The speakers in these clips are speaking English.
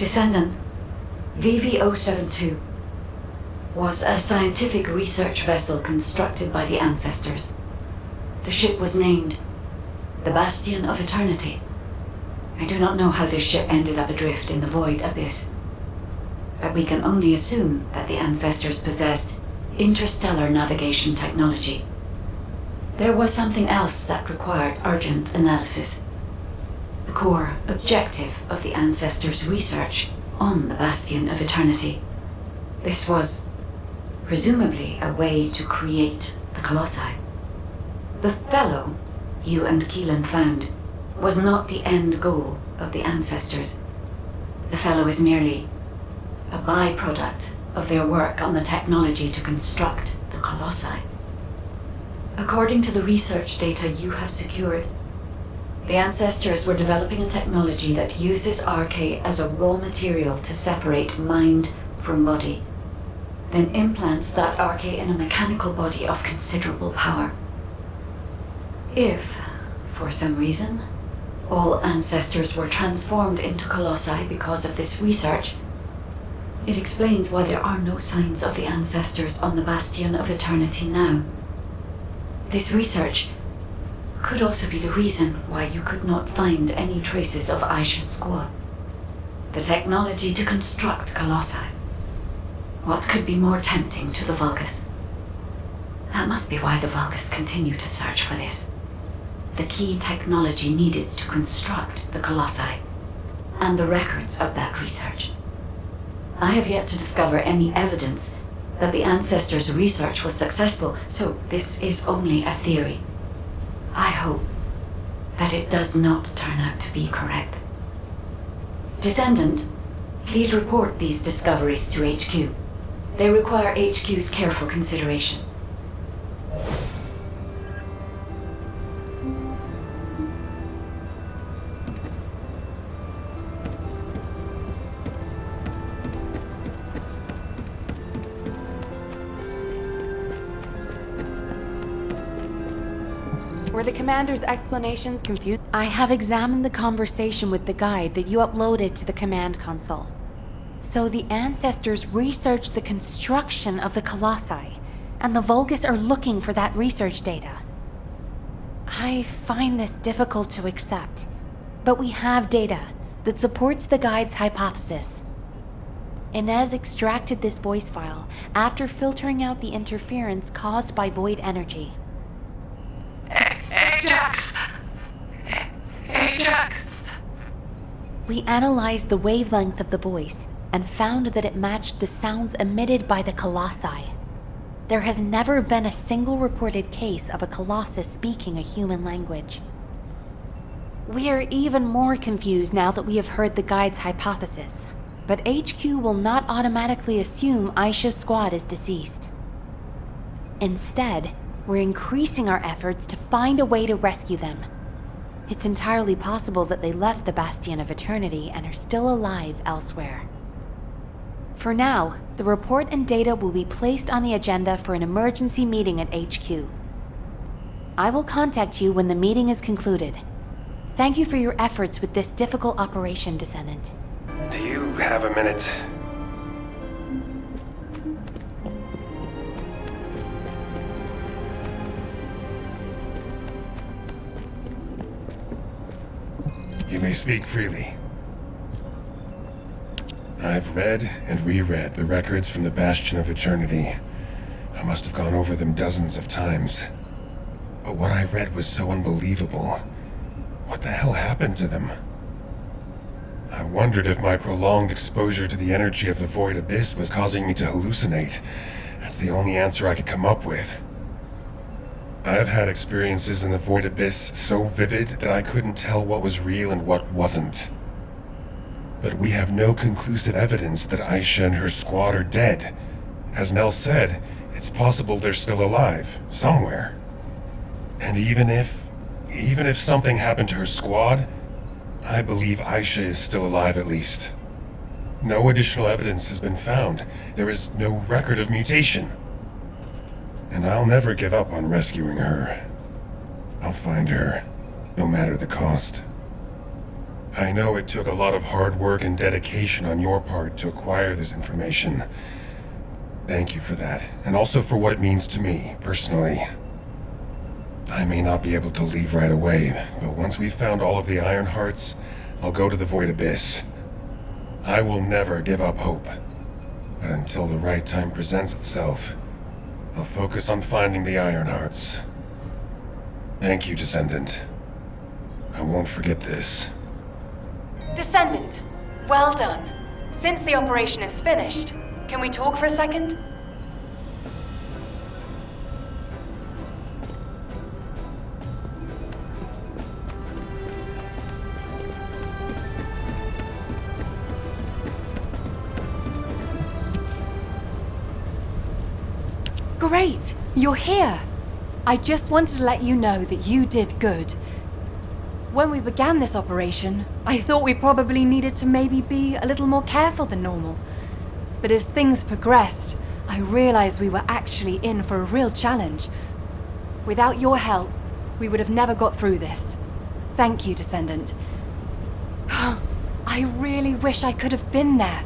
Descendant, VV-072, was a scientific research vessel constructed by the ancestors. The ship was named the Bastion of Eternity. I do not know how this ship ended up adrift in the void abyss, but we can only assume that the ancestors possessed interstellar navigation technology. There was something else that required urgent analysis. The core objective of the ancestors' research on the Bastion of Eternity. This was presumably a way to create the Colossi. The fellow you and Keelan found was not the end goal of the ancestors. The fellow is merely a byproduct of their work on the technology to construct the Colossi. According to the research data you have secured, the ancestors were developing a technology that uses RK as a raw material to separate mind from body, then implants that RK in a mechanical body of considerable power. If, for some reason, all ancestors were transformed into Colossi because of this research, it explains why there are no signs of the ancestors on the Bastion of Eternity now. This research could also be the reason why you could not find any traces of Aisha's squad. The technology to construct Colossi. What could be more tempting to the Vulgus? That must be why the Vulgus continue to search for this. The key technology needed to construct the Colossi, and the records of that research. I have yet to discover any evidence that the ancestors' research was successful, so this is only a theory. I hope that it does not turn out to be correct. Descendant, please report these discoveries to HQ. They require HQ's careful consideration. Were the commander's explanations confused? I have examined the conversation with the guide that you uploaded to the command console. So the ancestors researched the construction of the Colossi, and the Vulgus are looking for that research data. I find this difficult to accept, but we have data that supports the guide's hypothesis. Inez extracted this voice file after filtering out the interference caused by void energy. Ajax! Ajax! We analyzed the wavelength of the voice and found that it matched the sounds emitted by the Colossi. There has never been a single reported case of a Colossus speaking a human language. We are even more confused now that we have heard the guide's hypothesis, but HQ will not automatically assume Aisha's squad is deceased. Instead, we're increasing our efforts to find a way to rescue them. It's entirely possible that they left the Bastion of Eternity and are still alive elsewhere. For now, the report and data will be placed on the agenda for an emergency meeting at HQ. I will contact you when the meeting is concluded. Thank you for your efforts with this difficult operation, Descendant. Do you have a minute? You may speak freely. I've read and reread the records from the Bastion of Eternity. I must have gone over them dozens of times. But what I read was so unbelievable. What the hell happened to them? I wondered if my prolonged exposure to the energy of the Void Abyss was causing me to hallucinate. That's the only answer I could come up with. I've had experiences in the Void Abyss so vivid that I couldn't tell what was real and what wasn't. But we have no conclusive evidence that Aisha and her squad are dead. As Nell said, it's possible they're still alive, somewhere. And even if something happened to her squad, I believe Aisha is still alive at least. No additional evidence has been found. There is no record of mutation. And I'll never give up on rescuing her. I'll find her, no matter the cost. I know it took a lot of hard work and dedication on your part to acquire this information. Thank you for that, and also for what it means to me, personally. I may not be able to leave right away, but once we've found all of the Iron Hearts, I'll go to the Void Abyss. I will never give up hope. But until the right time presents itself, I'll focus on finding the Iron Hearts. Thank you, Descendant. I won't forget this. Descendant, well done. Since the operation is finished, can we talk for a second? Great! You're here! I just wanted to let you know that you did good. When we began this operation, I thought we probably needed to maybe be a little more careful than normal. But as things progressed, I realized we were actually in for a real challenge. Without your help, we would have never got through this. Thank you, Descendant. I really wish I could have been there.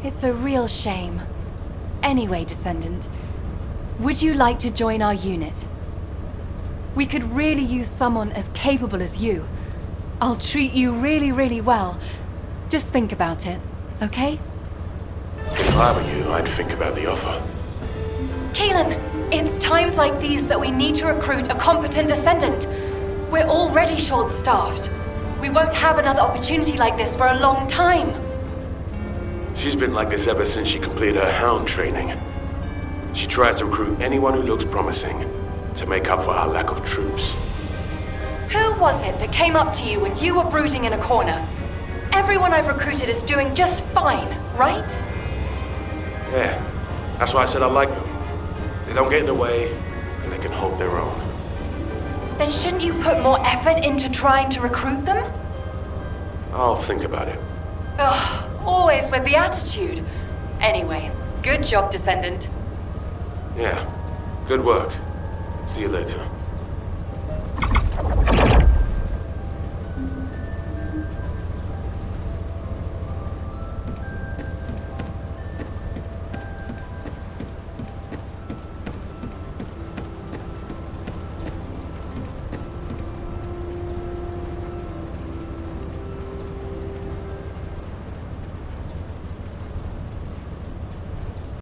It's a real shame. Anyway, Descendant, would you like to join our unit? We could really use someone as capable as you. I'll treat you really, really well. Just think about it, okay? If I were you, I'd think about the offer. Keelan, it's times like these that we need to recruit a competent Descendant. We're already short-staffed. We won't have another opportunity like this for a long time. She's been like this ever since she completed her Hound training. She tries to recruit anyone who looks promising to make up for her lack of troops. Who was it that came up to you when you were brooding in a corner? Everyone I've recruited is doing just fine, right? Yeah, that's why I said I like them. They don't get in the way, and they can hold their own. Then shouldn't you put more effort into trying to recruit them? I'll think about it. Ugh, always with the attitude. Anyway, good job, Descendant. Yeah, good work. See you later.